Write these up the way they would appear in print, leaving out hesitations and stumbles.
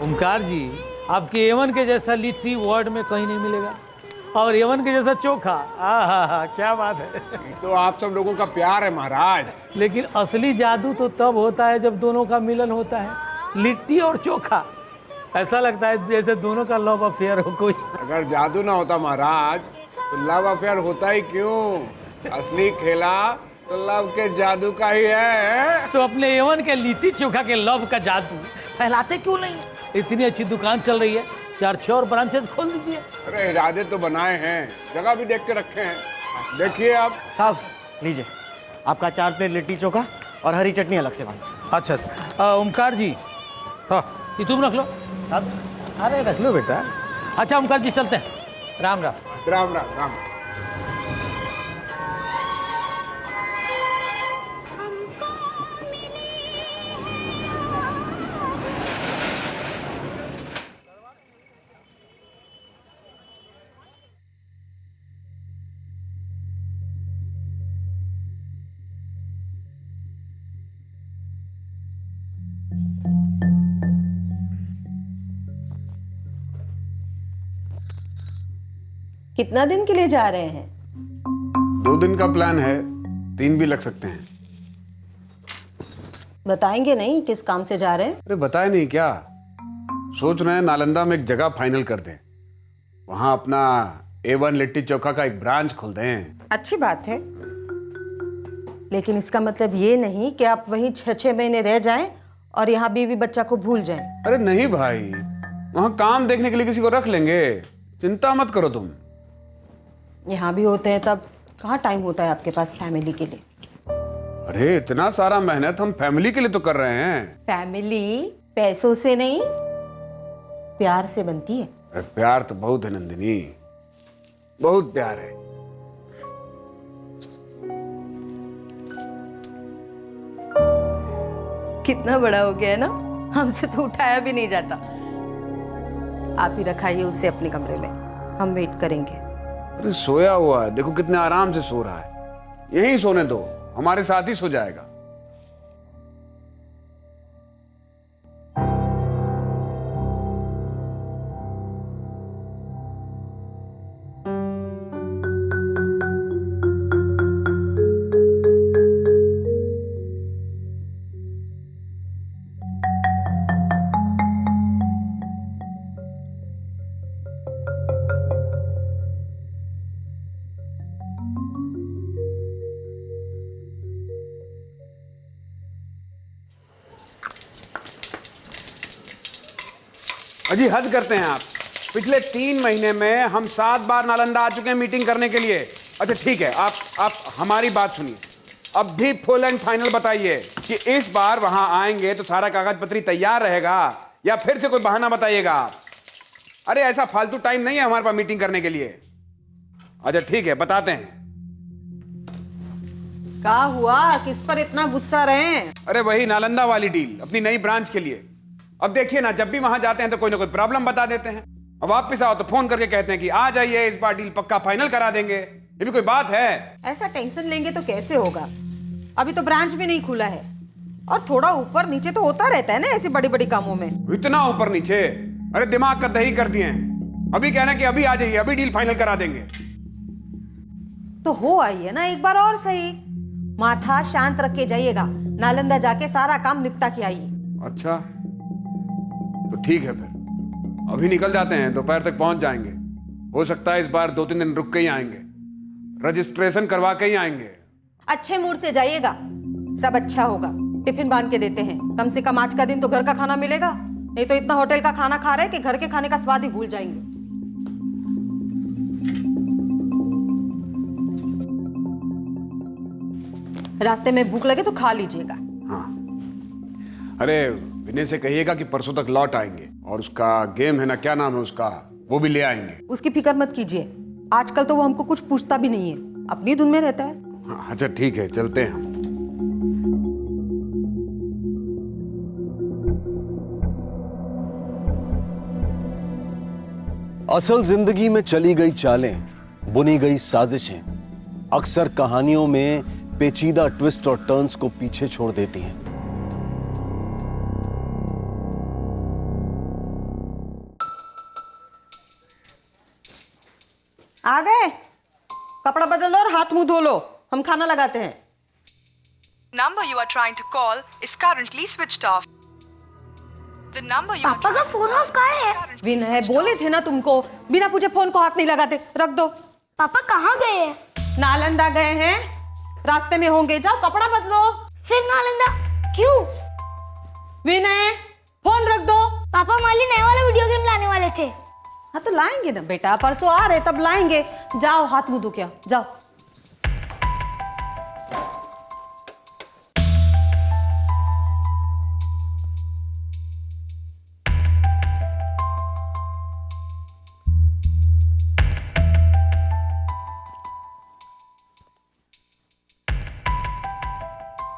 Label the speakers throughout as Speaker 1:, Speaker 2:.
Speaker 1: ओमकार जी, आपके एवन के जैसा लिट्टी वर्ल्ड में कहीं नहीं मिलेगा, और एवन के जैसा चोखा, हा, क्या बात है।
Speaker 2: तो आप सब लोगों का प्यार है महाराज।
Speaker 1: लेकिन असली जादू तो तब होता है जब दोनों का मिलन होता है, लिट्टी और चोखा। ऐसा लगता है जैसे दोनों का लव अफेयर हो कोई।
Speaker 2: अगर जादू ना होता महाराज तो लव अफेयर होता ही क्यों? असली खेला तो लव के जादू का ही है।
Speaker 1: तो अपने एवन के लिट्टी चोखा के लव का जादू फैलाते क्यों नहीं? इतनी अच्छी दुकान चल रही है, 4-6 और ब्रांचेस खोल दीजिए।
Speaker 2: अरे इरादे तो बनाए हैं, जगह भी देख के रखे हैं। देखिए आप
Speaker 3: साहब, लीजिए आपका 4 प्लेट लिट्टी चोखा और हरी चटनी अलग से मांगे।
Speaker 1: अच्छा ओमकार जी, हाँ ये तुम रख लो साहब। अरे रख लो बेटा। अच्छा ओमकार जी चलते हैं, राम राम।
Speaker 2: राम राम राम।
Speaker 4: कितना दिन के लिए जा रहे हैं?
Speaker 2: 2 दिन का प्लान है, 3 भी लग सकते हैं।
Speaker 4: बताएंगे नहीं किस काम से जा रहे हैं?
Speaker 2: अरे बताए नहीं क्या? सोच रहे हैं नालंदा में एक जगह फाइनल कर दें, वहां अपना A1 लिट्टी चोखा का एक ब्रांच खोल दें।
Speaker 4: अच्छी बात है, लेकिन इसका मतलब ये नहीं कि आप वहीं 6-6 महीने रह जाएं और यहाँ बीवी बच्चा को भूल जाएं।
Speaker 2: अरे नहीं भाई, वहां काम देखने के लिए किसी को रख लेंगे, चिंता मत करो तुम।
Speaker 4: यहाँ भी होते हैं तब कहाँ टाइम होता है आपके पास फैमिली के लिए?
Speaker 2: अरे इतना सारा मेहनत हम फैमिली के लिए तो कर रहे हैं।
Speaker 4: फैमिली पैसों से नहीं, प्यार से बनती है।
Speaker 2: अरे प्यार तो बहुत है नंदिनी, बहुत प्यार है।
Speaker 4: कितना बड़ा हो गया है ना, हमसे तो उठाया भी नहीं जाता। आप ही रखाइए उसे अपने कमरे में, हम वेट करेंगे।
Speaker 2: अरे सोया हुआ है, देखो कितने आराम से सो रहा है। यहीं सोने दो, हमारे साथ ही सो जाएगा। अजी हद करते हैं आप। पिछले 3 महीने में हम 7 बार नालंदा आ चुके हैं मीटिंग करने के लिए। अच्छा ठीक है, आप हमारी बात सुनिए। अब भी फुल एंड फाइनल बताइए कि इस बार वहां आएंगे तो सारा कागज पत्री तैयार रहेगा या फिर से कोई बहाना बताइएगा आप। अरे ऐसा फालतू टाइम नहीं है हमारे पास मीटिंग करने के लिए। अच्छा ठीक है, बताते हैं।
Speaker 4: क्या हुआ, किस पर इतना गुस्सा रहे हैं?
Speaker 2: अरे वही नालंदा वाली डील, अपनी नई ब्रांच के लिए। अब देखिए ना, जब भी वहां जाते हैं तो कोई ना कोई प्रॉब्लम बता देते हैं। अब वापस आओ तो फोन करके कहते हैं कि आ जाइए, इस बार डील पक्का फाइनल करा देंगे। ये भी कोई बात है?
Speaker 4: ऐसा टेंशन लेंगे तो कैसे होगा? अभी तो ब्रांच भी नहीं खुला है, और थोड़ा ऊपर नीचे तो होता रहता है ना ऐसी बड़ी बड़ी कामों में।
Speaker 2: इतना ऊपर नीचे? अरे दिमाग का दही कर दिए हैं। अभी कहना कि अभी आ जाइए, अभी डील फाइनल करा देंगे।
Speaker 4: तो हो आइए ना एक बार और सही। माथा शांत रख के जाइएगा, नालंदा जाके सारा काम निपटा के आइए।
Speaker 2: अच्छा तो ठीक है, फिर अभी निकल जाते हैं, दोपहर तक पहुंच जाएंगे। हो सकता है इस बार 2-3 दिन रुक के ही आएंगे, रजिस्ट्रेशन करवा के ही आएंगे।
Speaker 4: अच्छे मूड से जाइएगा, सब अच्छा होगा। टिफिन बांध के देते हैं, कम से कम आज का दिन तो घर का खाना मिलेगा। नहीं तो इतना होटल का खाना खा रहे हैं कि घर के खाने का स्वाद ही भूल जाएंगे। रास्ते में भूख लगे तो खा लीजिएगा।
Speaker 2: हाँ, अरे विनय से कहिएगा कि परसों तक लौट आएंगे, और उसका गेम है ना, क्या नाम है उसका, वो भी ले आएंगे।
Speaker 4: उसकी फिक्र मत कीजिए, आजकल तो वो हमको कुछ पूछता भी नहीं है, अपनी धुन में रहता है।
Speaker 2: हाँ, अच्छा ठीक है, चलते हैं हम।
Speaker 5: असल जिंदगी में चली गई चालें, बुनी गई साजिशें अक्सर कहानियों में पेचीदा ट्विस्ट और टर्न्स को पीछे छोड़ देती हैं।
Speaker 4: और हाथ मुंह धो लो, हम खाना लगाते हैं।
Speaker 6: Number you are trying to call is currently switched off. The number you are
Speaker 7: पापा का
Speaker 6: trying to
Speaker 7: phone
Speaker 6: call
Speaker 7: of कहाँ है?
Speaker 6: is currently
Speaker 4: विनय
Speaker 6: switched
Speaker 4: बोले
Speaker 6: off.
Speaker 4: थे ना तुमको, बिना पूछे फोन को हाथ नहीं लगाते, रख दो।
Speaker 7: पापा कहाँ गए हैं?
Speaker 4: नालंदा गए हैं, रास्ते में होंगे, जाओ कपड़ा बदलो।
Speaker 7: फिर नालंदा क्यों?
Speaker 4: विनय फोन रख दो।
Speaker 7: पापा हमारे लिए नया वाला वीडियो गेम लाने वाले थे।
Speaker 4: हाँ तो लाएंगे ना बेटा, परसों आ रहे तब लाएंगे। जाओ हाथ मुंह धो के आओ, जाओ।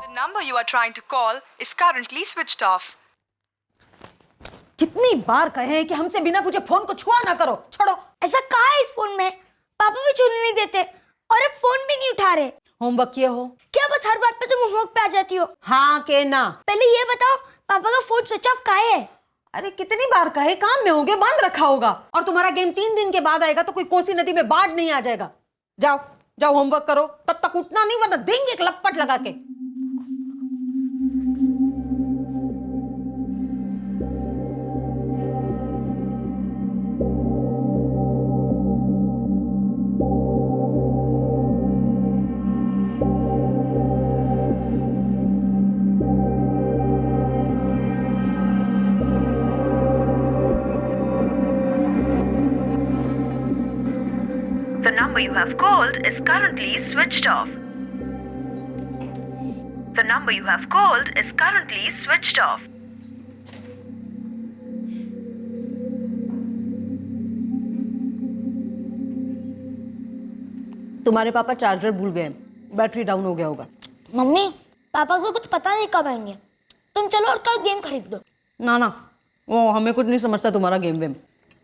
Speaker 6: The number you are trying to call is currently switched off.
Speaker 4: कितनी बार कहे हैं कि हमसे बिना पूछे फोन को छुआ ना करो, छोड़ो।
Speaker 7: ऐसा कहाँ है इस फोन में? पापा भी छूने नहीं देते और अब फोन भी नहीं उठा रहे।
Speaker 4: होमवर्क किए हो?
Speaker 7: क्या बस हर बात पे तुम होमवर्क पे आ जाती हो?
Speaker 4: हाँ के ना?
Speaker 7: पहले ये बताओ पापा का फोन स्विच ऑफ कहाँ है?
Speaker 4: अरे कितनी बार कहे, काम में होंगे, बंद रखा होगा। और तुम्हारा गेम 3 दिन के बाद आएगा तो कोई कोसी नदी में बाढ़ नहीं आ जाएगा। जाओ जाओ होमवर्क करो, तब तक उठना नहीं वरना देंगे एक लपट लगा के।
Speaker 8: The number you have called is currently switched off. The number you have called is currently switched off.
Speaker 4: तुम्हारे पापा चार्जर भूल गए, बैटरी डाउन हो गया होगा।
Speaker 7: मम्मी पापा को कुछ पता नहीं कब आएंगे, तुम चलो और कल गेम खरीद दो।
Speaker 4: ना ना, वो हमें कुछ नहीं समझता तुम्हारा गेम वेम।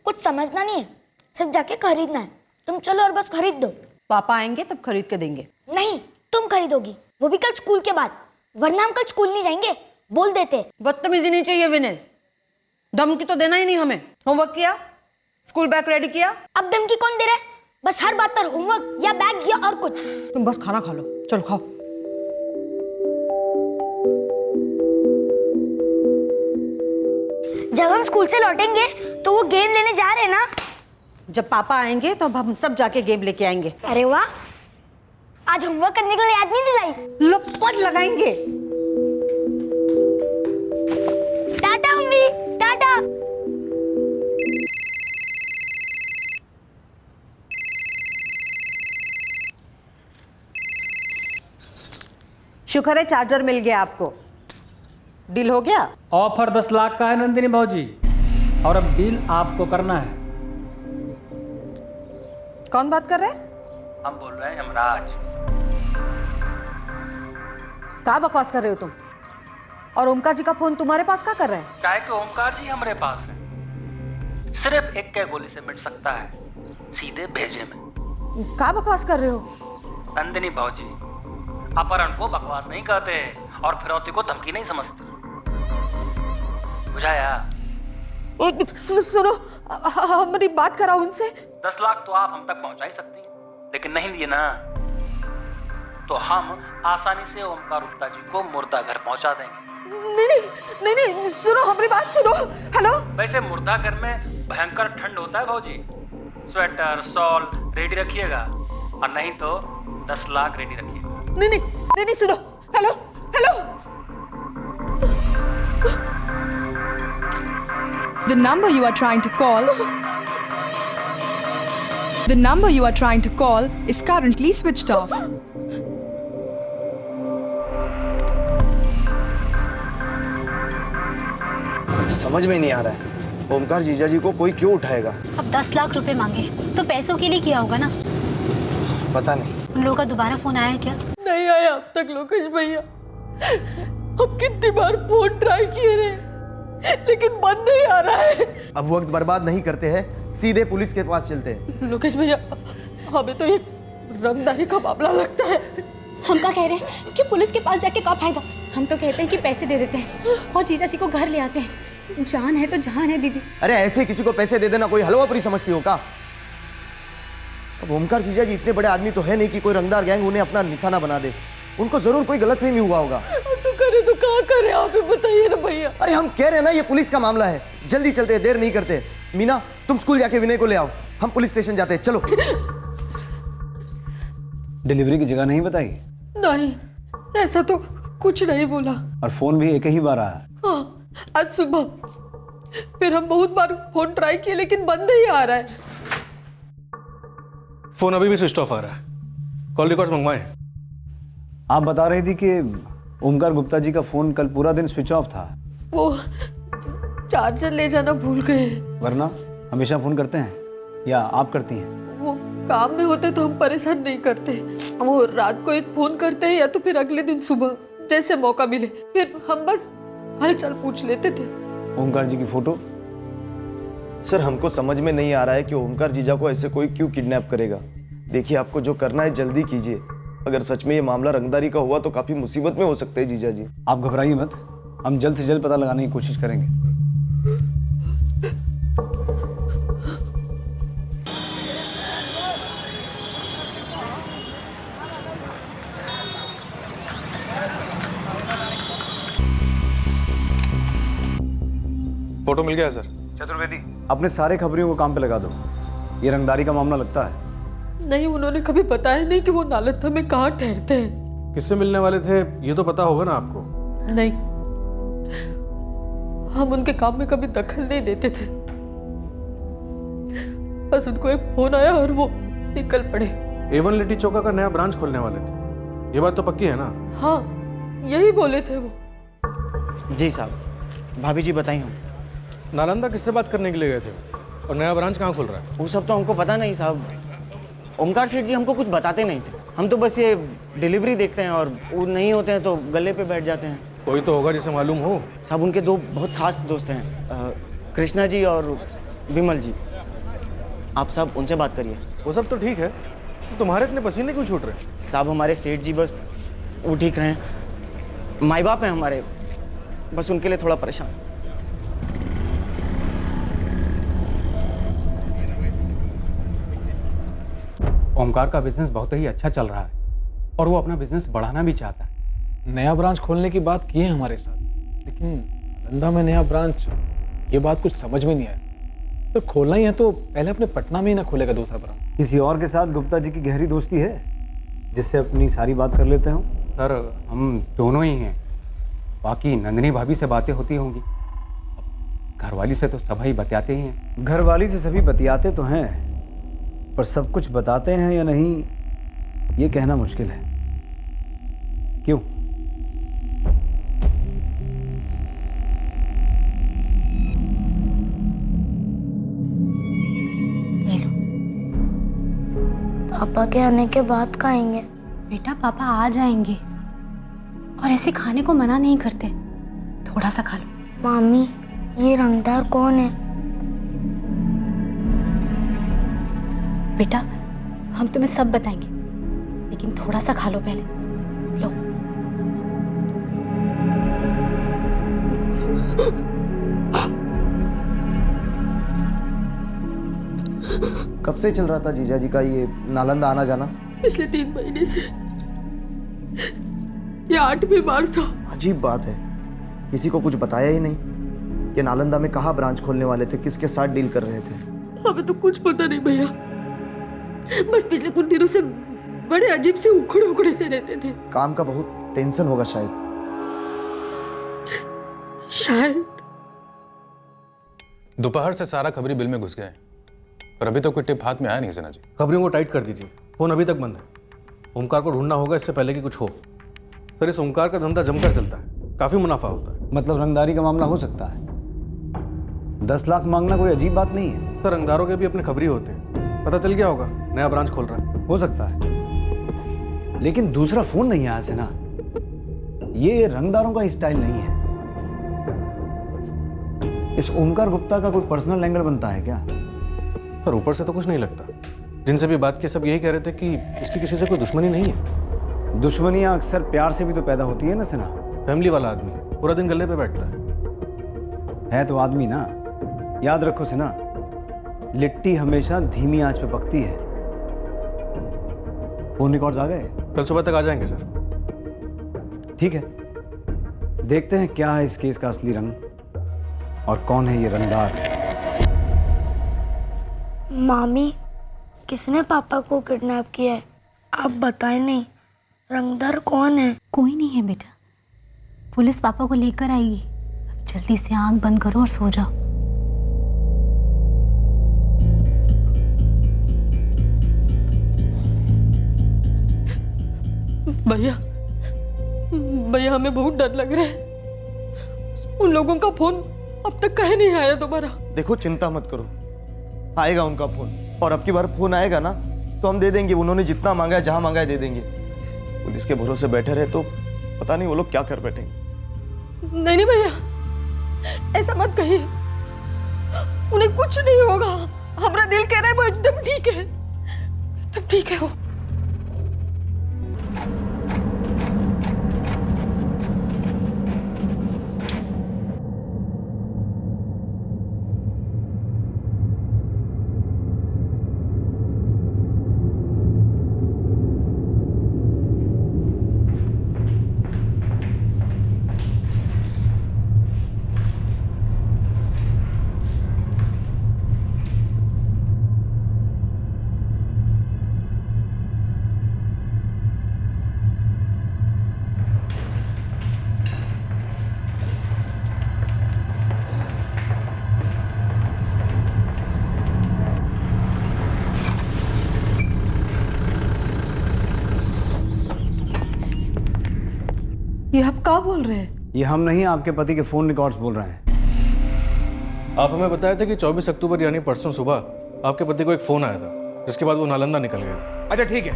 Speaker 7: कुछ समझना नहीं है, सिर्फ जाके खरीदना है। तुम चलो और बस खरीद दो।
Speaker 4: पापा आएंगे तब खरीद के देंगे।
Speaker 7: नहीं, तुम खरीदोगी, वो भी कल स्कूल के बाद, वरना हम कल स्कूल नहीं जाएंगे, बोल देते।
Speaker 4: बदतमीजी नहीं चाहिए विनय, धमकी तो देना ही नहीं हमें। होमवर्क किया, स्कूल बैग रेडी किया?
Speaker 7: अब धमकी कौन दे रहा है? बस हर बात पर होमवर्क या बैग या और कुछ।
Speaker 4: तुम बस खाना खा लो, चलो खाओ।
Speaker 7: जब हम स्कूल से लौटेंगे तो वो गेम लेने जा रहे हैं ना?
Speaker 4: जब पापा आएंगे तो हम सब जाके गेम लेके आएंगे।
Speaker 7: अरे वाह, आज होमवर्क करने के लिए याद नहीं दिलाई।
Speaker 4: लपट लगाएंगे।
Speaker 7: टाटा मम्मी, टाटा।
Speaker 4: शुक्र है चार्जर मिल गया आपको। डील हो गया?
Speaker 1: ऑफर 10 लाख का है नंदिनी भाजी, और अब डील आपको करना है।
Speaker 4: कौन बात कर रहे हैं?
Speaker 1: हम बोल रहे हैं यमराज।
Speaker 4: क्या बकवास कर रहे हो तुम? और ओमकार जी का फोन तुम्हारे पास क्या कर रहे हैं?
Speaker 9: काय के ओमकार जी हमारे पास है, सिर्फ एक के गोली से मिट सकता है, सीधे भेजे में।
Speaker 4: क्या बकवास कर रहे हो?
Speaker 9: नंदिनी भाजी, अपहरण को बकवास नहीं कहते और फिरौती को धमकी नहीं समझते, बुझाया?
Speaker 4: सुनो, हमारी बात कराओ उनसे।
Speaker 9: 10 लाख तो आप हम तक पहुंचा ही सकती हैं, लेकिन नहीं दिए ना तो हम आसानी से ओमकार गुप्ता जी को मुर्दा घर पहुंचा देंगे।
Speaker 4: नहीं नहीं नहीं नहीं, सुनो हमारी बात सुनो। हेलो।
Speaker 9: वैसे मुर्दा घर में भयंकर ठंड होता है भाजी, स्वेटर शॉल रेडी रखिएगा, और नहीं तो 10 लाख रेडी रखिएगा।
Speaker 4: नहीं नहीं नहीं नहीं, सुनो। Hello hello.
Speaker 6: The number you are trying to call. The number you are trying to call is currently switched off.
Speaker 3: समझ में नहीं आ रहा है, ओमकार जीजा जी को कोई क्यों उठाएगा?
Speaker 10: अब 10 लाख रुपए मांगे तो पैसों के लिए किया होगा ना?
Speaker 3: पता नहीं।
Speaker 10: उन लोगों का दोबारा फोन आया क्या?
Speaker 4: नहीं आया अब तक लोकेश भैया। हम कितनी बार फोन ट्राई किए रहे, लेकिन बंद नहीं आ रहा है।
Speaker 3: अब वक्त बर्बाद नहीं करते हैं, सीधे पुलिस के पास चलते हैं।
Speaker 4: लोकेश भैया, हमें तो ये रंगदारी का मामला लगता है।
Speaker 10: हम क्या कह रहे हैं कि पुलिस के पास जाके क्या फायदा? हम तो कहते हैं कि पैसे दे देते हैं और जीजा जी को घर ले आते हैं। जान है तो जान है दीदी।
Speaker 3: अरे ऐसे किसी को पैसे दे देना कोई हलवा पूरी समझती हो क्या? अब ओमकार जीजा जी इतने बड़े आदमी तो है नहीं कि कोई रंगदार गैंग उन्हें अपना निशाना बना दे। उनको जरूर कोई गलतफहमी हुआ होगा।
Speaker 4: तो करे तो कहाँ करे, आप ही बताइए ना भैया।
Speaker 3: अरे हम कह रहे हैं ना, ये पुलिस का मामला है, जल्दी चलते हैं, देर नहीं करते। मीना तुम स्कूल जाके विनय को ले आओ, हम पुलिस स्टेशन जाते हैं, चलो।
Speaker 11: डिलीवरी की जगह नहीं बताई?
Speaker 4: नहीं, ऐसा तो कुछ नहीं बोला।
Speaker 11: और फोन भी एक ही बार आया?
Speaker 4: हाँ, आज सुबह। फिर हम बहुत बार फोन ट्राई किए लेकिन बंद ही आ रहा है।
Speaker 12: फोन अभी भी स्विच ऑफ आ रहा है। कॉल रिकॉर्ड्स मंगवाएं।
Speaker 11: आप बता रही थी कि ओमकार गुप्ता जी का फोन कल पूरा दिन स्विच ऑफ था।
Speaker 4: वो चार्जर ले जाना भूल गए।
Speaker 11: वरना हमेशा फोन करते हैं या आप करती हैं?
Speaker 4: वो काम में होते तो हम परेशान नहीं करते। वो रात को एक फोन करते हैं या तो फिर अगले दिन सुबह, जैसे मौका मिले। फिर हम बस हालचाल पूछ लेते थे।
Speaker 11: ओमकार जी की फोटो?
Speaker 3: सर हमको समझ में नहीं आ रहा है कि ओमकार जीजा को ऐसे कोई क्यों किडनैप करेगा। देखिए आपको जो करना है जल्दी कीजिए। अगर सच में ये मामला रंगदारी का हुआ तो काफी मुसीबत में हो सकते हैं जीजा जी।
Speaker 11: आप घबराइए मत, हम जल्द से जल्द पता लगाने की कोशिश करेंगे।
Speaker 12: फोटो मिल गया सर।
Speaker 11: चतुर्वेदी, अपने सारे खबरियों को काम पे लगा दो। ये रंगदारी का मामला लगता है।
Speaker 4: नहीं, उन्होंने कभी बताया नहीं कि वो नालंदा में कहाँ ठहरते हैं।
Speaker 12: किससे मिलने वाले थे ये तो पता होगा ना आपको?
Speaker 4: नहीं, हम उनके काम में कभी दखल नहीं देते थे। बस उनको एक फोन आया और वो निकल पड़े।
Speaker 12: A1 लिट्टी चोखा का नया ब्रांच खोलने वाले थे, ये बात तो पक्की है ना?
Speaker 4: हाँ, यही बोले थे वो।
Speaker 3: जी साहब। भाभी जी बताइए। हम
Speaker 12: नालंदा किससे बात करने के लिए गए थे और नया ब्रांच कहाँ खुल रहा है?
Speaker 3: वो सब तो हमको पता नहीं साहब। ओमकार सेठ जी हमको कुछ बताते नहीं थे। हम तो बस ये डिलीवरी देखते हैं और वो नहीं होते हैं तो गले पे बैठ जाते हैं।
Speaker 12: कोई तो होगा जिसे मालूम हो।
Speaker 3: साहब उनके दो बहुत खास दोस्त हैं, कृष्णा जी और विमल जी। आप सब उनसे बात करिए।
Speaker 12: वो सब तो ठीक है, तो तुम्हारे इतने पसीने क्यों छूट रहे?
Speaker 3: साहब हमारे सेठ जी बस वो ठीक रहे, माई बाप हैं हमारे, बस उनके लिए थोड़ा परेशान।
Speaker 13: ओमकार का बिजनेस बहुत ही अच्छा चल रहा है और वो अपना बिजनेस बढ़ाना भी चाहता है। नया ब्रांच खोलने की बात की है हमारे साथ, लेकिन नालंदा में नया ब्रांच, ये बात कुछ समझ में नहीं आया। तो खोलना ही है तो पहले अपने पटना में ही ना खोलेगा दूसरा ब्रांच?
Speaker 11: किसी और के साथ गुप्ता जी की गहरी दोस्ती है जिससे अपनी सारी बात कर लेते हो?
Speaker 13: सर हम दोनों ही हैं, बाकी नंदिनी भाभी से बातें होती होंगी। घरवाली से तो सभी बतियाते ही हैं।
Speaker 11: घरवाली से सभी बतियाते तो हैं, पर सब कुछ बताते हैं या नहीं ये कहना मुश्किल है। क्यों?
Speaker 7: पापा के आने के बाद खाएंगे।
Speaker 10: बेटा पापा आ जाएंगे और ऐसे खाने को मना नहीं करते, थोड़ा सा खा लो।
Speaker 7: मामी ये रंगदार कौन है?
Speaker 10: बेटा हम तुम्हें सब बताएंगे, लेकिन थोड़ा सा खा लो पहले। लो।
Speaker 3: कब से चल रहा था जीजा जी का ये नालंदा आना जाना?
Speaker 4: पिछले 3 महीने से। ये 8वीं बार था।
Speaker 3: अजीब बात है, किसी को कुछ बताया ही नहीं कि नालंदा में कहाँ ब्रांच खोलने वाले थे, किसके साथ डील कर रहे थे।
Speaker 4: हमें तो कुछ पता नहीं भैया, बस पिछले कुछ दिनों से बड़े अजीब से उखड़े उखड़े से रहते थे।
Speaker 3: काम का बहुत टेंशन होगा शायद।
Speaker 14: दोपहर से सारा खबरी बिल में घुस गए, पर अभी तो कोई टिप हाथ में आया नहीं सिन्हा जी।
Speaker 12: खबरियों को टाइट कर दीजिए, फोन अभी तक बंद है। ओमकार को ढूंढना होगा इससे पहले कि कुछ हो। सर इस ओमकार का धंधा जमकर चलता है, काफी मुनाफा होता है।
Speaker 11: मतलब रंगदारी का मामला हो सकता है? 10 लाख मांगना कोई अजीब बात नहीं है।
Speaker 12: सर रंगदारों के भी अपने खबरी होते हैं, पता चल गया होगा नया ब्रांच खोल रहा है।
Speaker 11: हो सकता है, लेकिन दूसरा फोन नहीं आया सिन्हा। ये रंगदारों का स्टाइल नहीं है। इस ओमकार गुप्ता का कोई पर्सनल एंगल बनता है क्या?
Speaker 12: पर ऊपर से तो कुछ नहीं लगता। जिनसे भी बात की सब यही कह रहे थे कि इसकी किसी से कोई दुश्मनी नहीं है।
Speaker 11: दुश्मनियां अक्सर प्यार से भी तो पैदा होती है ना सिन्हा।
Speaker 12: फैमिली वाला आदमी है, पूरा दिन गले पे बैठता
Speaker 11: है तो आदमी ना। याद रखो सिन्हा, लिट्टी हमेशा धीमी आंच पे पकती है, फोन रिकॉर्ड्स आ गए?
Speaker 12: कल सुबह तक आ जाएंगे सर।
Speaker 11: ठीक है, देखते हैं क्या है इस केस का असली रंग और कौन है ये रंगदार।
Speaker 7: मामी, किसने पापा को किडनैप किया है? आप बताएं नहीं, रंगदार कौन है?
Speaker 10: कोई नहीं है बेटा, पुलिस पापा को लेकर आएगी। अब जल्दी से आंख बंद करो और सो जाओ।
Speaker 4: भैया भैया हमें बहुत डर लग रहा है। उन लोगों का फोन अब तक कहीं नहीं आया दोबारा।
Speaker 3: देखो चिंता मत करो, आएगा उनका फोन, और अब की बार फोन आएगा ना तो हम दे देंगे। उन्होंने जितना मांगा है, जहां मांगा है दे देंगे। पुलिस के भरोसे बैठे रहे तो पता नहीं वो लोग क्या कर बैठेंगे।
Speaker 4: नहीं नहीं भैया, ऐसा मत कहिए, उन्हें कुछ नहीं होगा। हमारा दिल कह रहा है वो एकदम ठीक है, एकदम ठीक है वो। ये आप क्या बोल रहे हैं?
Speaker 11: ये हम नहीं, आपके पति के फोन रिकॉर्ड्स बोल रहे हैं।
Speaker 12: आप हमें बताए थे कि 24 अक्टूबर यानी परसों सुबह आपके पति को एक फोन आया था, जिसके बाद वो नालंदा निकल गए थे।
Speaker 2: अच्छा ठीक है,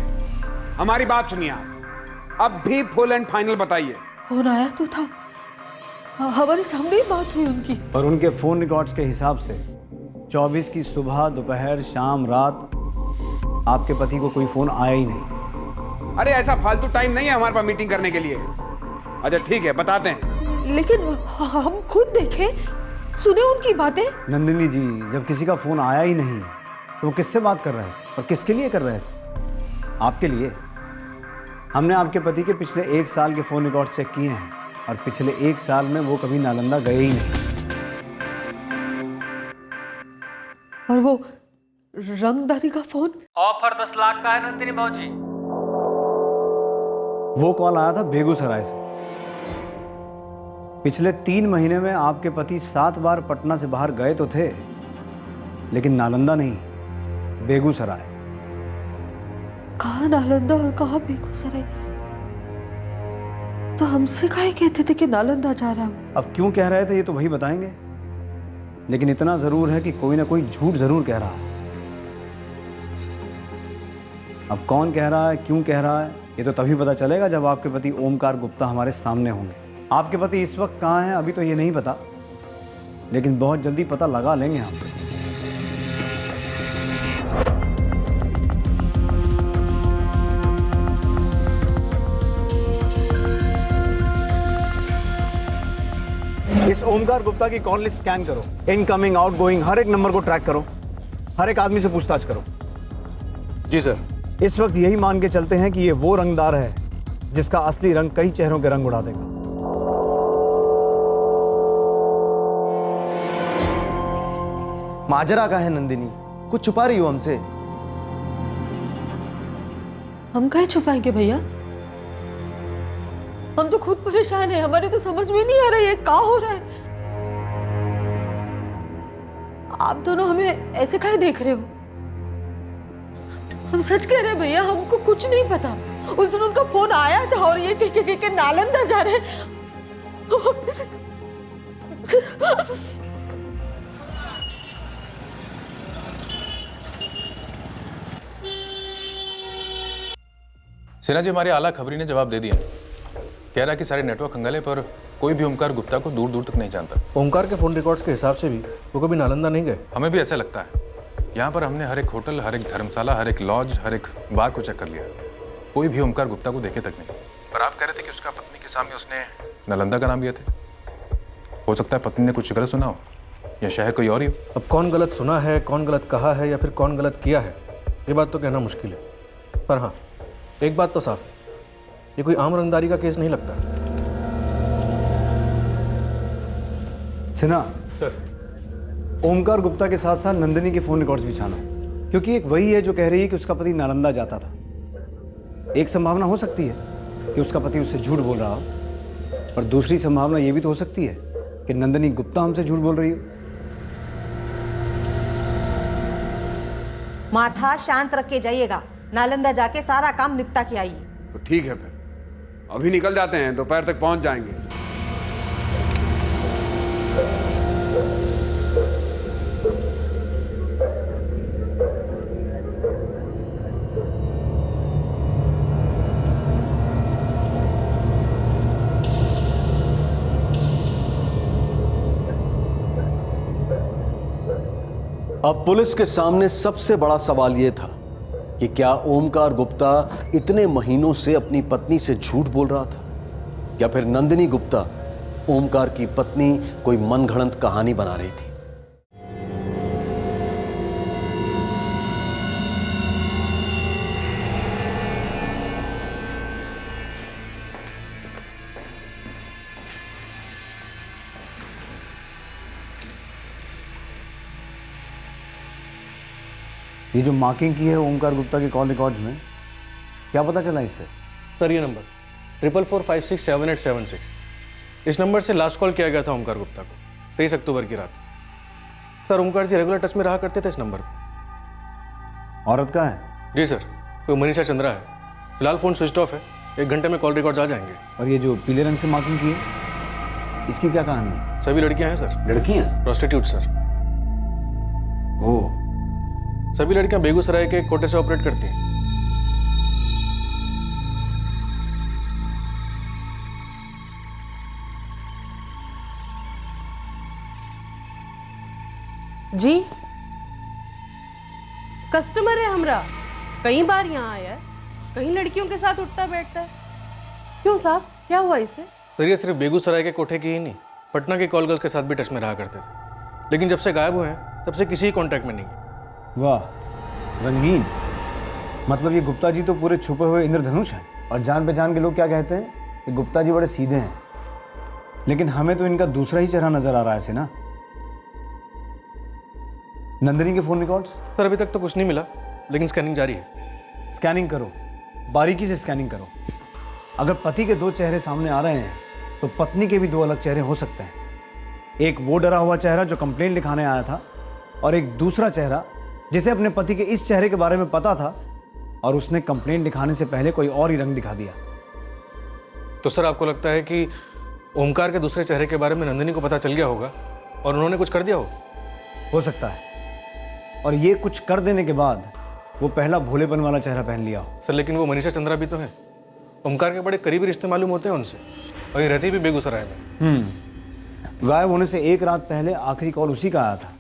Speaker 2: हमारी बात सुनिए आप, अब भी फुल एंड फाइनल बताइए।
Speaker 4: फोन आया तो था, हमारे सामने ही बात हुई उनकी।
Speaker 11: और उनके फोन रिकॉर्ड्स के हिसाब से 24 की सुबह, दोपहर, शाम, रात आपके पति को कोई फोन आया ही नहीं।
Speaker 2: अरे ऐसा फालतू टाइम नहीं है हमारे पास मीटिंग करने के लिए। अच्छा ठीक है, बताते हैं।
Speaker 4: लेकिन हम खुद देखे, सुने उनकी बातें।
Speaker 11: नंदिनी जी, जब किसी का फोन आया ही नहीं तो वो किससे बात कर रहे थे और किसके लिए कर रहे थे? आपके लिए। हमने आपके पति के पिछले 1 साल के फोन रिकॉर्ड चेक किए हैं और पिछले 1 साल में वो कभी नालंदा गए ही नहीं।
Speaker 4: और वो रंगदारी का फोन?
Speaker 9: ऑफर 10 लाख का है नंदिनी भाजी।
Speaker 11: वो कॉल आया था बेगूसराय से। पिछले 3 महीने में आपके पति 7 बार पटना से बाहर गए तो थे, लेकिन नालंदा नहीं, बेगूसराय।
Speaker 4: कहाँ नालंदा और कहाँ बेगूसराय? तो हमसे काहे कहते थे कि नालंदा जा रहा हूँ?
Speaker 11: अब क्यों कह रहे थे ये तो वही बताएंगे, लेकिन इतना जरूर है कि कोई ना कोई झूठ जरूर कह रहा है। अब कौन कह रहा है, क्यों कह रहा है, ये तो तभी पता चलेगा जब आपके पति ओमकार गुप्ता हमारे सामने होंगे। आपके पति इस वक्त कहाँ हैं अभी तो ये नहीं पता, लेकिन बहुत जल्दी पता लगा लेंगे हम। इस ओमकार गुप्ता की कॉल लिस्ट स्कैन करो, इनकमिंग, आउटगोइंग हर एक नंबर को ट्रैक करो, हर एक आदमी से पूछताछ करो।
Speaker 12: जी सर।
Speaker 11: इस वक्त यही मान के चलते हैं कि ये वो रंगदार है जिसका असली रंग कई चेहरों के रंग उड़ा देगा।
Speaker 3: माजरा का है नंदिनी, कुछ छुपा रही हो हमसे?
Speaker 4: हम काहे छुपाएंगे भैया? हम तो खुद परेशान हैं, हमारे तो समझ में नहीं आ रहा है क्या हो रहा है। आप दोनों हमें ऐसे काहे देख रहे हो? हम सच कह रहे हैं भैया, हमको कुछ नहीं पता। उस दिन उनका फोन आया था और ये के नालंदा जा रहे हैं।
Speaker 14: सिन्हा जी, हमारी आला खबरी ने जवाब दे दिया। कह रहा कि सारे नेटवर्क खंगाले, पर कोई भी ओमकार गुप्ता को दूर दूर तक नहीं जानता।
Speaker 12: ओमकार के फोन रिकॉर्ड्स के हिसाब से भी वो कभी नालंदा नहीं गए।
Speaker 14: हमें भी ऐसा लगता है। यहाँ पर हमने हर एक होटल, हर एक धर्मशाला, हर एक लॉज, हर एक बार को चेक कर लिया, कोई भी ओमकार गुप्ता को देखे तक नहीं। पर आप कह रहे थे कि उसका पत्नी के सामने उसने नालंदा का नाम लिया थे। हो सकता है पत्नी ने कुछ गलत सुना हो या शहर कोई और ही हो।
Speaker 12: अब कौन गलत सुना है, कौन गलत कहा है या फिर कौन गलत किया है, ये बात तो कहना मुश्किल है। पर हाँ, एक बात तो साफ है, ये कोई आम रंगदारी का केस नहीं लगता।
Speaker 11: सिन्हा
Speaker 12: सर,
Speaker 11: ओमकार गुप्ता के साथ साथ नंदिनी के फोन रिकॉर्ड्स भी छानो, क्योंकि एक वही है जो कह रही है कि उसका पति नालंदा जाता था। एक संभावना हो सकती है कि उसका पति उससे झूठ बोल रहा हो, और दूसरी संभावना यह भी तो हो सकती है कि नंदिनी गुप्ता हमसे झूठ बोल रही हो।
Speaker 4: माथा शांत रख के जाइएगा, नालंदा जाके सारा काम निपटा के आइए।
Speaker 2: तो ठीक है, फिर अभी निकल जाते हैं, दोपहर तक पहुंच जाएंगे।
Speaker 5: अब पुलिस के सामने सबसे बड़ा सवाल यह था कि क्या ओमकार गुप्ता इतने महीनों से अपनी पत्नी से झूठ बोल रहा था, या फिर नंदिनी गुप्ता ओमकार की पत्नी कोई मनगढ़ंत कहानी बना रही थी।
Speaker 11: ये जो मार्किंग की है ओमकार गुप्ता के कॉल रिकॉर्ड्स में, क्या पता चला इससे?
Speaker 12: सर ये नंबर 44567876, इस नंबर से लास्ट कॉल किया गया था ओमकार गुप्ता को 23 अक्टूबर की रात। सर ओमकार जी रेगुलर टच में रहा करते थे इस नंबर पर।
Speaker 11: औरत का है?
Speaker 12: जी सर, कोई मनीषा चंद्रा है। फिलहाल फ़ोन स्विच ऑफ है, 1 घंटे में कॉल रिकॉर्ड्स आ जाएंगे।
Speaker 11: और ये जो पीले रंग से मार्किंग की है, इसकी क्या कहानी है?
Speaker 12: सभी लड़कियां हैं सर।
Speaker 11: लड़कियां?
Speaker 12: Prostitute sir.
Speaker 11: ओह,
Speaker 12: सभी लड़कियां बेगूसराय के कोटे से ऑपरेट करती हैं।
Speaker 15: जी कस्टमर है हमरा, कई बार यहाँ आया है, कई लड़कियों के साथ उठता बैठता है। क्यों साहब, क्या हुआ इसे?
Speaker 12: सर ये सिर्फ बेगूसराय के कोठे की ही नहीं, पटना के कॉल गर्ल्स के साथ भी टच में रहा करते थे, लेकिन जब से गायब हुए हैं तब से किसी कांटेक्ट में नहीं है।
Speaker 11: वाह रंगीन, मतलब ये गुप्ता जी तो पूरे छुपे हुए इंद्रधनुष हैं। और जान पहचान के लोग क्या कहते हैं कि गुप्ता जी बड़े सीधे हैं, लेकिन हमें तो इनका दूसरा ही चेहरा नजर आ रहा है सिन्हा। नंदिनी के फोन रिकॉर्ड्स?
Speaker 12: सर अभी तक तो कुछ नहीं मिला, लेकिन स्कैनिंग जारी है।
Speaker 11: स्कैनिंग करो, बारीकी से स्कैनिंग करो। अगर पति के 2 चेहरे सामने आ रहे हैं तो पत्नी के भी 2 अलग चेहरे हो सकते हैं। एक वो डरा हुआ चेहरा जो कंप्लेंट लिखाने आया था, और एक दूसरा चेहरा जिसे अपने पति के इस चेहरे के बारे में पता था और उसने कंप्लेंट लिखाने से पहले कोई और ही रंग दिखा दिया।
Speaker 12: तो सर आपको लगता है कि ओमकार के दूसरे चेहरे के बारे में नंदिनी को पता चल गया होगा और उन्होंने कुछ कर दिया
Speaker 11: हो सकता है, और ये कुछ कर देने के बाद वो पहला भोलेपन वाला चेहरा पहन लिया हो।
Speaker 12: सर लेकिन वो मनीषा चंद्रा भी तो है, ओमकार के बड़े करीबी रिश्ते मालूम होते हैं उनसे, और ये रहती भी बेगूसराय में।
Speaker 11: गायब होने से 1 रात पहले आखिरी कॉल उसी का आया था।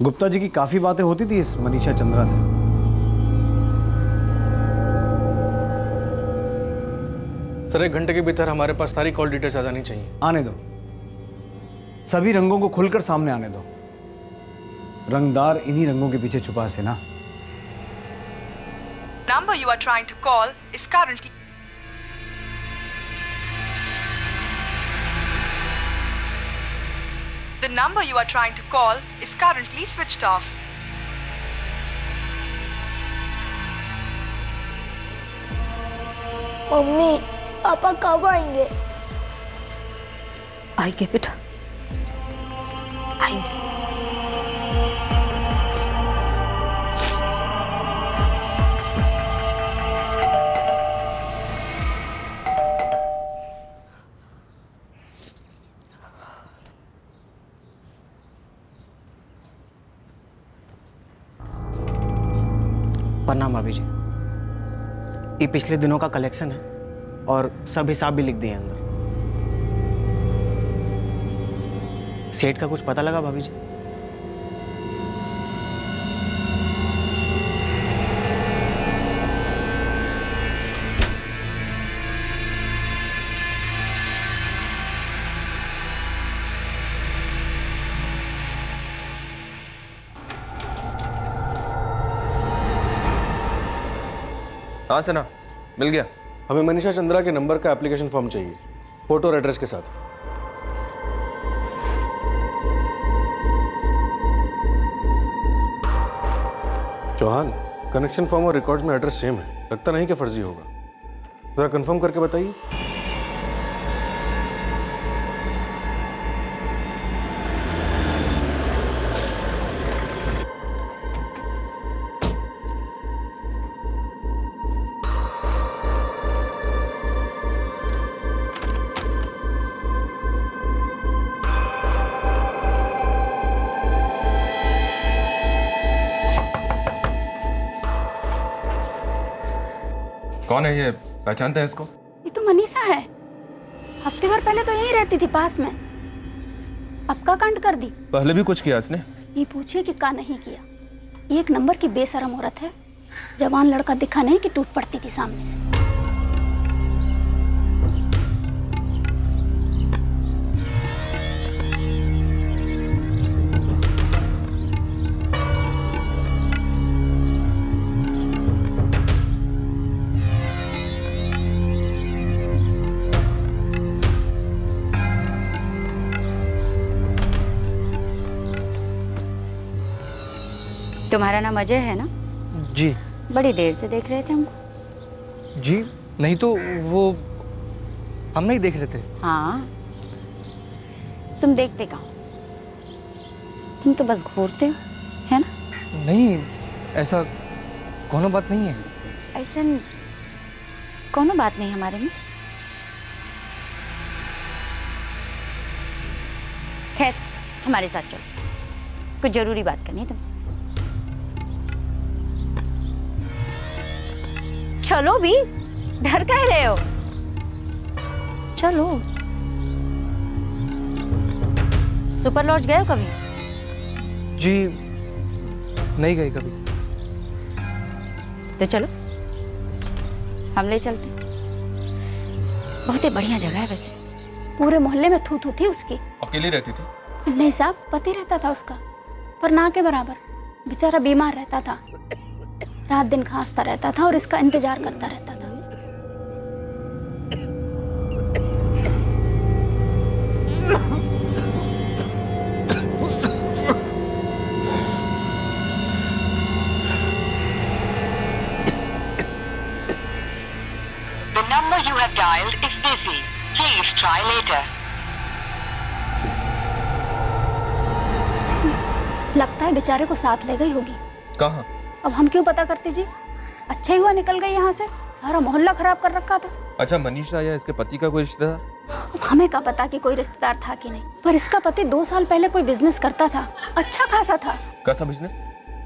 Speaker 11: गुप्ता जी की काफी बातें होती थी इस मनीषा चंद्रा से।
Speaker 12: सर 1 घंटे के भीतर हमारे पास सारी कॉल डिटेल्स आ जानी चाहिए।
Speaker 11: आने दो, सभी रंगों को खुलकर सामने आने दो। रंगदार इन्हीं रंगों के पीछे छुपा है ना।
Speaker 6: Number you are trying to call is currently The number you are trying to call is currently switched off.
Speaker 7: Mummy papa कब आएंगे?
Speaker 4: आएंगे बेटा, आएंगे।
Speaker 16: प्रणाम भाभी जी, ये पिछले दिनों का कलेक्शन है और सब हिसाब भी लिख दिए अंदर। सेठ का कुछ पता लगा भाभी जी?
Speaker 12: हाँ सना, मिल गया। हमें मनीषा चंद्रा के नंबर का एप्लीकेशन फॉर्म चाहिए, फोटो और एड्रेस के साथ। चौहान, कनेक्शन फॉर्म और रिकॉर्ड्स में एड्रेस सेम है, लगता नहीं कि फर्जी होगा। जरा कंफर्म करके बताइए।
Speaker 14: कौन है ये, पहचानते हैं इसको?
Speaker 10: ये तो मनीषा है, हफ्ते भर पहले तो यहीं रहती थी पास में, अब का कांड कर दी।
Speaker 14: पहले भी कुछ किया इसने?
Speaker 10: ये पूछिए कि का नहीं किया। ये एक नंबर की बेशरम औरत है, जवान लड़का दिखा नहीं कि टूट पड़ती थी सामने से।
Speaker 17: तुम्हारा नाम अजय है ना?
Speaker 18: जी।
Speaker 17: बड़ी देर से देख रहे थे हमको।
Speaker 18: जी नहीं तो वो हम नहीं देख रहे थे।
Speaker 17: हाँ, तुम देखते कहाँ? तुम तो बस घूरते हो, है ना?
Speaker 18: नहीं, ऐसा कोनो बात नहीं है।
Speaker 17: ऐसा कोनो बात नहीं हमारे में। खैर, हमारे साथ चलो, कुछ जरूरी बात करनी है तुमसे। चलो भी, डर काहे रहे हो? चलो। सुपर लॉज गए हो कभी?
Speaker 18: जी नहीं गए कभी।
Speaker 17: तो चलो, हम ले चलते। बहुत ही बढ़िया जगह है वैसे।
Speaker 10: पूरे मोहल्ले में थू थू थी उसकी।
Speaker 14: अकेली रहती थी?
Speaker 10: नहीं साहब, पति रहता था उसका, पर ना के बराबर। बेचारा बीमार रहता था, रात दिन खांसता रहता था और इसका इंतजार करता रहता था।
Speaker 8: The number you have dialed is busy. Please try later.
Speaker 10: लगता है बेचारे को साथ ले गई होगी।
Speaker 14: कहाँ?
Speaker 10: अब हम क्यों पता करते जी? अच्छा ही हुआ निकल गई यहाँ से, सारा मोहल्ला खराब कर रखा था।
Speaker 14: अच्छा, मनीषा या इसके पति का कोई रिश्तेदार?
Speaker 10: अब हमें क्या पता कि कोई रिश्तेदार था कि नहीं, पर इसका पति 2 साल पहले कोई बिजनेस करता था, अच्छा खासा था।
Speaker 14: कैसा बिजनेस?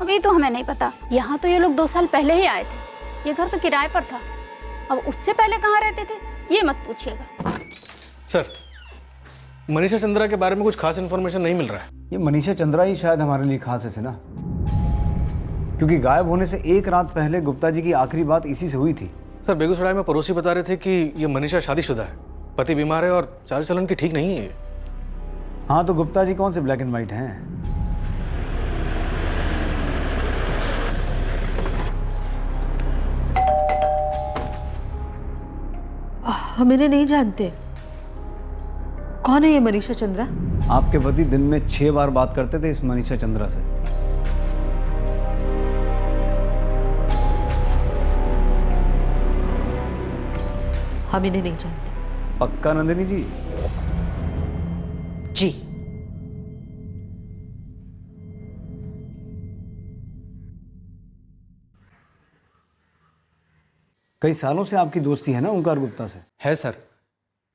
Speaker 10: अभी तो हमें नहीं पता। यहाँ तो ये लोग 2 साल पहले ही आए थे, ये घर तो किराए पर था। अब उससे पहले कहाँ रहते थे ये मत पूछिएगा।
Speaker 12: सर, मनीषा चंद्रा के बारे में कुछ खास इन्फॉर्मेशन नहीं मिल रहा है।
Speaker 11: ये मनीषा चंद्रा ही शायद हमारे लिए खास है ना, क्योंकि गायब होने से एक रात पहले गुप्ता जी की आखिरी बात इसी से हुई थी।
Speaker 12: सर, बेगूसराय में पड़ोसी बता रहे थे कि ये मनीषा शादीशुदा है, पति बीमार है और चाल चलन की ठीक नहीं है।
Speaker 11: हाँ, तो गुप्ता जी कौन से ब्लैक एंड व्हाइट हैं?
Speaker 4: हम इन्हें नहीं जानते। कौन है ये मनीषा चंद्रा?
Speaker 11: आपके पति दिन में 6 बार बात करते थे इस मनीषा चंद्रा से।
Speaker 4: हम इन्हें नहीं जानते।
Speaker 11: पक्का नंदिनी जी?
Speaker 4: जी।
Speaker 11: कई सालों से आपकी दोस्ती है ना ओमकार गुप्ता से?
Speaker 19: है सर,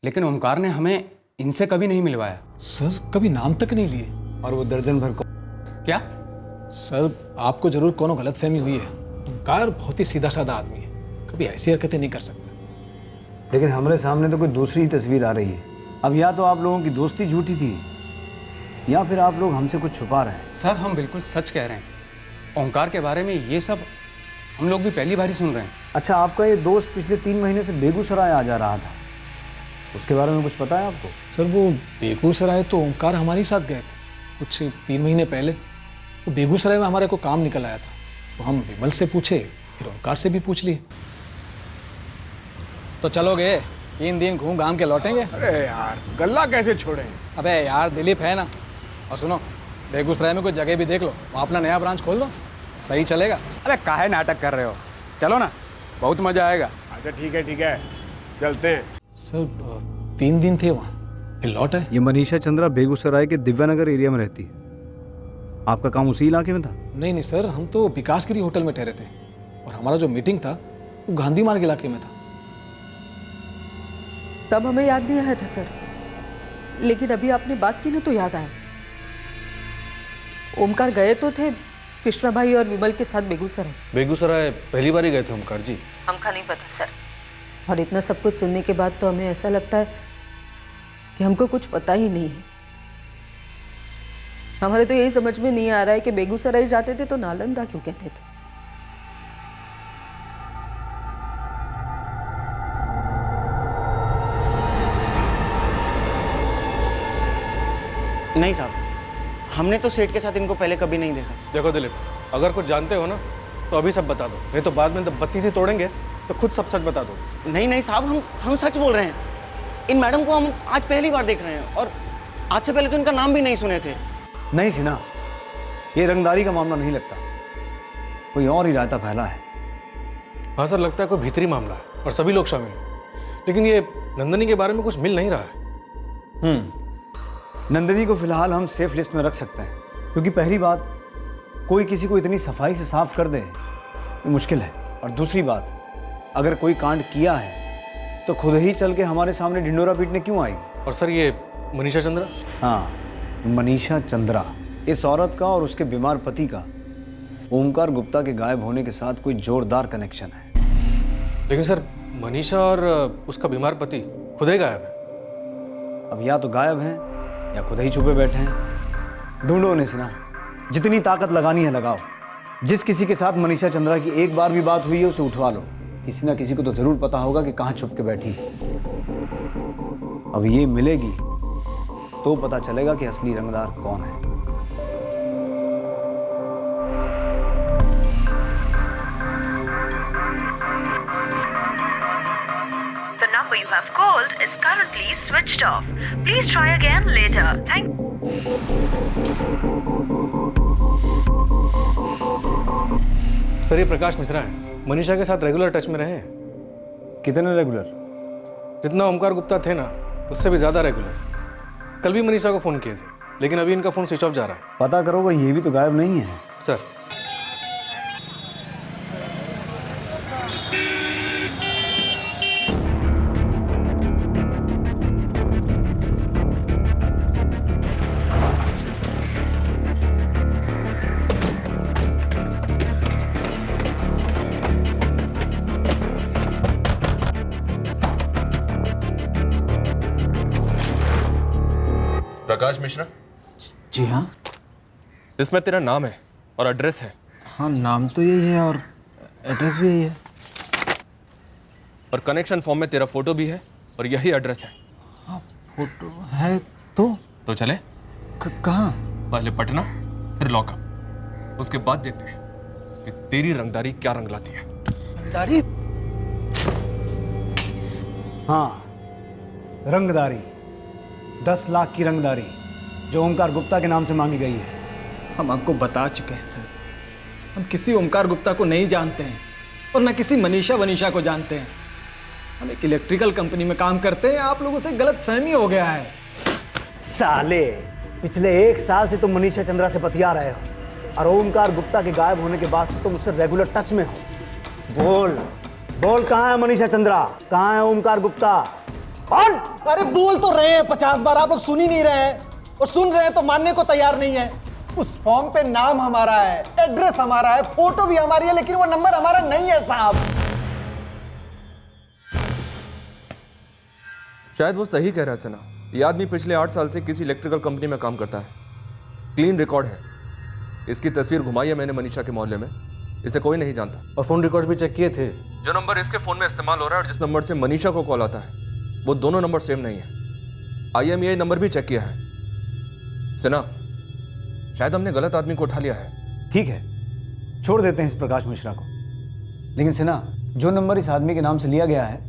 Speaker 19: लेकिन ओमकार ने हमें इनसे कभी नहीं मिलवाया।
Speaker 13: सर, कभी नाम तक नहीं लिए।
Speaker 11: और वो दर्जन भर को
Speaker 19: क्या?
Speaker 13: सर, आपको जरूर कोनो गलतफहमी हुई है। ओमकार बहुत ही सीधा साधा आदमी है, कभी ऐसी हरकतें नहीं कर सकता।
Speaker 11: लेकिन हमारे सामने तो कोई दूसरी ही तस्वीर आ रही है। अब या तो आप लोगों की दोस्ती झूठी थी या फिर आप लोग हमसे कुछ छुपा रहे हैं।
Speaker 19: सर, हम बिल्कुल सच कह रहे हैं। ओमकार के बारे में ये सब हम लोग भी पहली बार ही सुन रहे हैं।
Speaker 11: अच्छा, आपका ये दोस्त पिछले 3 महीने से बेगूसराय आ जा रहा था, उसके बारे में कुछ पता है आपको?
Speaker 13: सर, वो बेगूसराय तो ओमकार हमारे साथ गए थे कुछ 3 महीने पहले। वो बेगूसराय में हमारे को काम निकल आया था, तो हम विमल से पूछे, फिर ओमकार से भी पूछ लिए। तो चलोगे? 3 दिन घूम घाम के लौटेंगे।
Speaker 2: अरे यार गल्ला कैसे छोड़ें?
Speaker 13: अबे यार दिलीप है ना। और सुनो, बेगूसराय में कोई जगह भी देख लो, वहाँ अपना नया ब्रांच खोल दो, सही चलेगा।
Speaker 2: अरे काहे नाटक कर रहे हो, चलो ना, बहुत मजा आएगा। अच्छा ठीक है, चलते हैं।
Speaker 13: सर 3 दिन थे वहाँ, फिर लौट है।
Speaker 11: ये मनीषा चंद्रा बेगूसराय के दिव्यानगर एरिया में रहती है। आपका काम उसी इलाके में था?
Speaker 13: नहीं सर, हम तो विकासगिरी होटल में ठहरे थे और हमारा जो मीटिंग था वो गांधी मार्ग इलाके में था।
Speaker 4: तब हमें याद नहीं आया था सर, लेकिन अभी आपने बात की ना तो याद आया। ओमकार गए तो थे कृष्णा भाई और विमल के साथ बेगूसराय।
Speaker 12: बेगूसराय पहली बार ही गए थे ओमकार जी?
Speaker 4: हमका नहीं पता सर, और इतना सब कुछ सुनने के बाद तो हमें ऐसा लगता है कि हमको कुछ पता ही नहीं है। हमारे तो यही समझ में नहीं आ रहा है कि बेगूसराय जाते थे तो नालंदा क्यों कहते थे।
Speaker 16: नहीं साहब, हमने तो सेठ के साथ इनको पहले कभी नहीं देखा।
Speaker 12: देखो दिलीप, अगर कुछ जानते हो ना तो अभी सब बता दो, नहीं तो बाद में जब बत्ती से तोड़ेंगे तो खुद सब सच बता दो।
Speaker 16: नहीं साहब, हम सच बोल रहे हैं। इन मैडम को हम आज पहली बार देख रहे हैं और आज से पहले तो इनका नाम भी नहीं सुने थे।
Speaker 11: नहीं सिन्हा, ये रंगदारी का मामला नहीं लगता, कोई और ही रायता फैला है।
Speaker 12: हाँ सर, लगता है कोई भीतरी मामला है और सभी लोग शामिल हैं, लेकिन ये नंदनी के बारे में कुछ मिल नहीं रहा है।
Speaker 11: नंदिनी को फिलहाल हम सेफ लिस्ट में रख सकते हैं, क्योंकि पहली बात, कोई किसी को इतनी सफाई से साफ कर दे ये मुश्किल है, और दूसरी बात, अगर कोई कांड किया है तो खुद ही चल के हमारे सामने ढिंडोरा पीटने क्यों आएगी?
Speaker 12: और सर ये मनीषा चंद्रा?
Speaker 11: हाँ, मनीषा चंद्रा, इस औरत का और उसके बीमार पति का ओमकार गुप्ता के गायब होने के साथ कोई जोरदार कनेक्शन है।
Speaker 12: लेकिन सर मनीषा और उसका बीमार पति खुद ही गायब है।
Speaker 11: अब या तो गायब हैं या खुद ही छुपे बैठे हैं। ढूंढो उन्हें सिन्हा, जितनी ताकत लगानी है लगाओ। जिस किसी के साथ मनीषा चंद्रा की एक बार भी बात हुई है उसे उठवा लो। किसी ना किसी को तो जरूर पता होगा कि कहाँ छुप के बैठी है। अब ये मिलेगी तो पता चलेगा कि असली रंगदार कौन है।
Speaker 8: The number you have called is currently switched off. Please try again later. Thank
Speaker 12: sir ये प्रकाश मिश्रा है, मनीषा के साथ रेगुलर टच में रहे हैं।
Speaker 11: कितने रेगुलर?
Speaker 12: जितना ओमकार गुप्ता थे ना उससे भी ज्यादा रेगुलर। कल भी मनीषा को फोन किए थे, लेकिन अभी इनका फोन स्विच ऑफ जा रहा है।
Speaker 11: पता करोगे, ये भी तो गायब नहीं है
Speaker 12: सर।
Speaker 14: प्रकाश मिश्रा?
Speaker 18: जी हाँ।
Speaker 14: इसमें तेरा नाम है और एड्रेस है।
Speaker 18: हाँ, नाम तो यही है और एड्रेस भी यही है।
Speaker 14: और कनेक्शन फॉर्म में तेरा फोटो भी है और यही एड्रेस है।
Speaker 18: हाँ, फोटो है तो
Speaker 14: चले?
Speaker 18: कहाँ?
Speaker 14: पहले पटना, फिर लॉकअप, उसके बाद देखते हैं कि तेरी रंगदारी क्या रंग लाती है।
Speaker 18: रंगदारी?
Speaker 11: हाँ, रंगदारी, 10 लाख की रंगदारी जो ओमकार गुप्ता के नाम से मांगी गई है।
Speaker 18: हम आपको बता चुके हैं सर, हम किसी ओमकार गुप्ता को नहीं जानते हैं और न किसी मनीषा को जानते हैं। हम एक इलेक्ट्रिकल कंपनी में काम करते हैं। आप लोगों से गलत फहमी हो गया है।
Speaker 11: साले, पिछले 1 साल से तुम मनीषा चंद्रा से बतिया रहे हो और ओमकार गुप्ता के गायब होने के बाद से तुम उससे रेगुलर टच में हो। बोल कहाँ है मनीषा चंद्रा, कहाँ है ओमकार गुप्ता? कौन?
Speaker 18: अरे बोल तो रहे हैं 50 बार, आप लोग सुन ही नहीं रहे हैं, और सुन रहे हैं तो मानने को तैयार नहीं है। उस फॉर्म पे नाम हमारा है, एड्रेस हमारा है, फोटो भी हमारी है, लेकिन वो नंबर हमारा नहीं है साहब।
Speaker 14: शायद वो सही कह रहा है सना। ये आदमी पिछले 8 साल से किसी इलेक्ट्रिकल कंपनी में काम करता है, क्लीन रिकॉर्ड है। इसकी तस्वीर घुमाई है मैंने मनीषा के मोहल्ले में, इसे कोई नहीं जानता।
Speaker 12: और फोन रिकॉर्ड भी चेक किए थे।
Speaker 14: जो नंबर इसके फोन में इस्तेमाल हो रहा है और जिस नंबर से मनीषा को कॉल आता है वो दोनों नंबर सेम नहीं है। IMEI नंबर भी चेक किया है। सना, शायद हमने गलत आदमी को उठा लिया है।
Speaker 11: ठीक है, छोड़ देते हैं इस प्रकाश मिश्रा को, लेकिन सिन्हा, जो नंबर इस आदमी के नाम से लिया गया है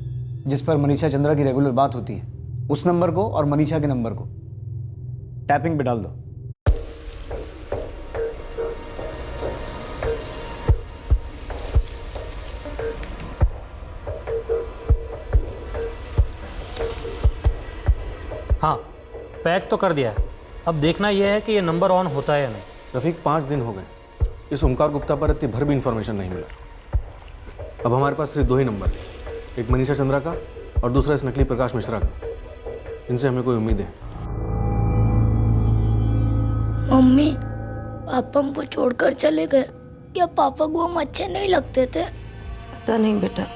Speaker 11: जिस पर मनीषा चंद्रा की रेगुलर बात होती है, उस नंबर को और मनीषा के नंबर को टैपिंग पे डाल दो।
Speaker 13: हाँ, पैच तो कर दिया है। अब देखना यह है कि ये नंबर ऑन होता है या नहीं।
Speaker 12: रफीक 5 दिन हो गए, इस ओमकार गुप्ता पर इतनी भर भी इंफॉर्मेशन नहीं मिला। अब हमारे पास सिर्फ 2 ही नंबर हैं, एक मनीषा चंद्रा का और दूसरा इस नकली प्रकाश मिश्रा का। इनसे हमें कोई उम्मीद है?
Speaker 7: मम्मी, पापा हमको छोड़कर चले गए। क्या पापा को हम अच्छे नहीं लगते थे?
Speaker 4: पता नहीं बेटा,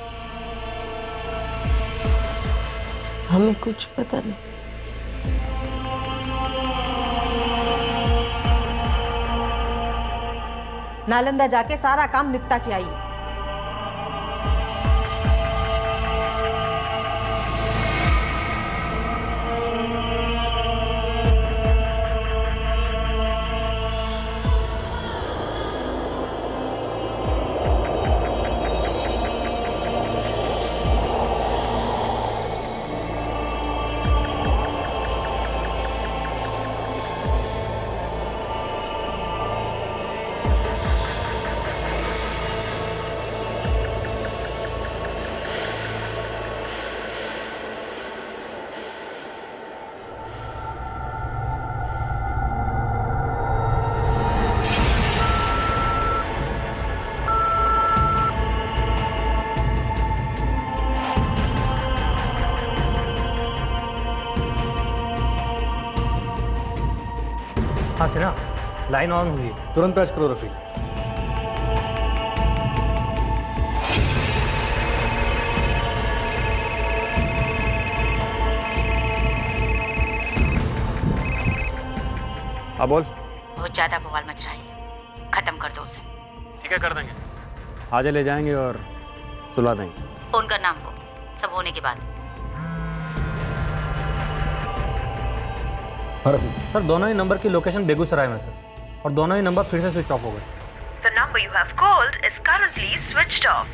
Speaker 4: हमें कुछ पता नहीं। नालंदा जाके सारा काम निपटा के आई।
Speaker 13: हाँ सिन्हा, लाइन ऑन हुई है।
Speaker 12: तुरंत पैच करो रफीक।
Speaker 14: हाँ बोल।
Speaker 17: बहुत ज्यादा बवाल मच रहा है, खत्म कर दो उसे।
Speaker 14: ठीक है, कर देंगे। आज ले जाएंगे और सुला देंगे।
Speaker 17: फोन करना हमको, सब होने के बाद।
Speaker 13: सर दोनों ही नंबर की लोकेशन बेगूसराय में सर, और दोनों ही नंबर फिर से स्विच ऑफ हो गए।
Speaker 8: The number you have called is currently switched off.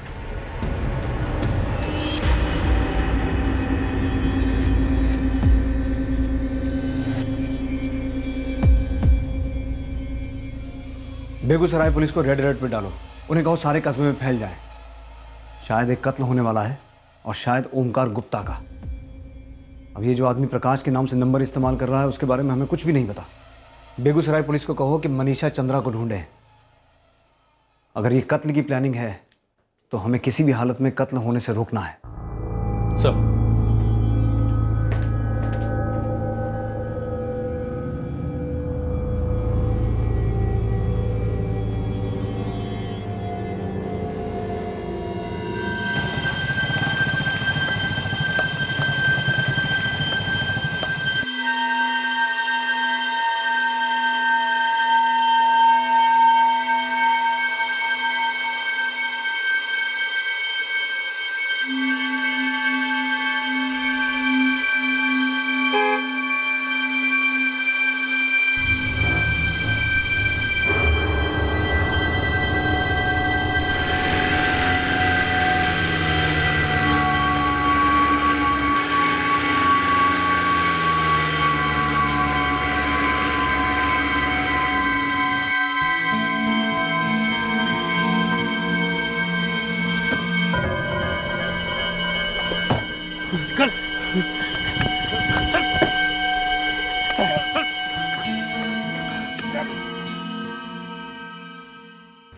Speaker 11: Begusarai police को रेड अलर्ट पे डालो। उन्हें कहो सारे कस्बे में फैल जाए। शायद एक कत्ल होने वाला है, और शायद ओमकार गुप्ता का। अब ये जो आदमी प्रकाश के नाम से नंबर इस्तेमाल कर रहा है, उसके बारे में हमें कुछ भी नहीं पता। बेगूसराय पुलिस को कहो कि मनीषा चंद्रा को ढूंढे। अगर ये कत्ल की प्लानिंग है तो हमें किसी भी हालत में कत्ल होने से रोकना है।
Speaker 5: सब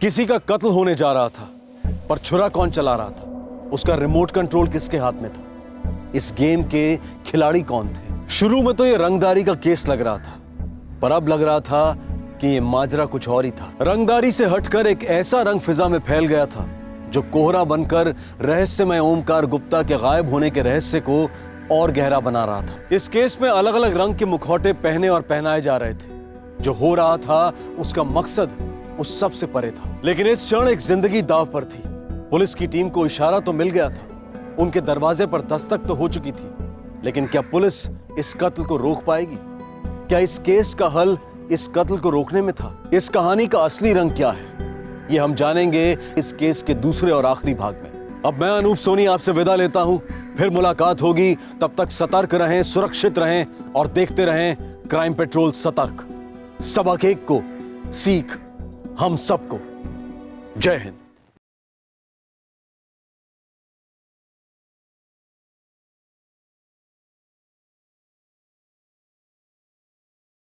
Speaker 5: किसी का कत्ल होने जा रहा था, पर छुरा कौन चला रहा था? उसका रिमोट कंट्रोल किसके हाथ में था? इस गेम के खिलाड़ी कौन थे? शुरू में तो ये रंगदारी का केस लग रहा था, पर अब लग रहा था कि ये माजरा कुछ और ही था। रंगदारी से हटकर एक ऐसा रंग फिजा में फैल गया था जो कोहरा बनकर रहस्यमय ओमकार गुप्ता के गायब होने के रहस्य को और गहरा बना रहा था। इस केस में अलग अलग रंग के मुखौटे पहने और पहनाए जा रहे थे। जो हो रहा था उसका मकसद उस सब से परे था, लेकिन इस क्षण एक जिंदगी दांव पर थी। पुलिस की टीम को इशारा तो मिल गया था, उनके दरवाजे पर दस्तक तो हो चुकी थी, लेकिन क्या पुलिस इस कत्ल को रोक पाएगी? क्या इस केस का हल इस कत्ल को रोकने में था? इस कहानी का असली रंग क्या है, ये हम जानेंगे इस केस के दूसरे और आखिरी भाग में। अब मैं अनूप सोनी आपसे विदा लेता हूं। फिर मुलाकात होगी, तब तक सतर्क रहें, सुरक्षित रहें और देखते रहें क्राइम पेट्रोल सतर्क। सबक एक को, सीख हम सबको। जय हिंद।